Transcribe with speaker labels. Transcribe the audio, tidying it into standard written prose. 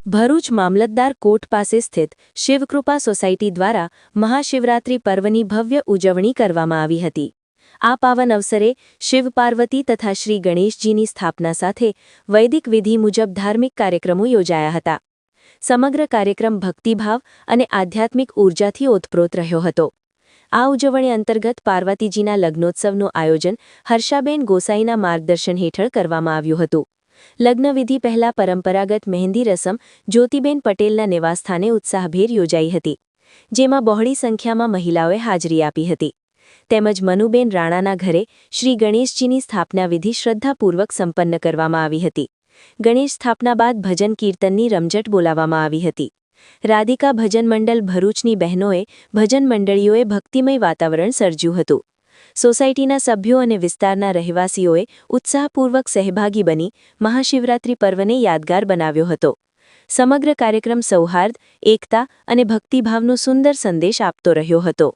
Speaker 1: ભરૂચ મામલતદાર court પાસે સ્થિત Shivkrupa society દ્વારા મહાશિવરાત્રિ પર્વની ભવ્ય ઉજવણી કરવામાં આવી હતી। આ પાવન અવસરે શિવ પાર્વતી તથા શ્રી ગણેશજીની સ્થાપના સાથે વૈદિક વિધિ મુજબ ધાર્મિક કાર્યક્રમો યોજાયા હતા। સમગ્ર કાર્યક્રમ ભક્તિભાવ અને આધ્યાત્મિક ઊર્જાથી ઓતપ્રોત રહ્યો હતો। આ ઉજવણી અંતર્ગત પાર્વતીજીના લગ્નોત્સવનું આયોજન હર્ષાબેન ગોસાઈના માર્ગદર્શન હેઠળ કરવામાં આવ્યું હતું। લગ્નવિધિ પહેલા પરંપરાગત મહેંદી રસમ જ્યોતિબેન પટેલના નિવાસસ્થાને ઉત્સાહભેર યોજાઈ હતી, જેમાં બહોળી સંખ્યામાં મહિલાઓએ હાજરી આપી હતી। તેમજ મનુબેન રાણાના ઘરે શ્રી ગણેશજીની સ્થાપના વિધિ શ્રદ્ધાપૂર્વક સંપન્ન કરવામાં આવી હતી। ગણેશ સ્થાપના બાદ ભજન કીર્તનની રમઝટ બોલાવવામાં આવી હતી। રાધિકા ભજન મંડળ ભરૂચની બહેનોએ ભજન મંડળીઓએ ભક્તિમય વાતાવરણ સર્જ્યું હતું। સોસાયટીના સભ્યો અને વિસ્તારના રહેવાસીઓએ ઉત્સાહપૂર્વક સહભાગી બની મહાશિવરાત્રિ પર્વને યાદગાર બનાવ્યો હતો। સમગ્ર કાર્યક્રમ સૌહાર્દ, એકતા અને ભક્તિભાવનો સુંદર સંદેશ આપતો રહ્યો હતો।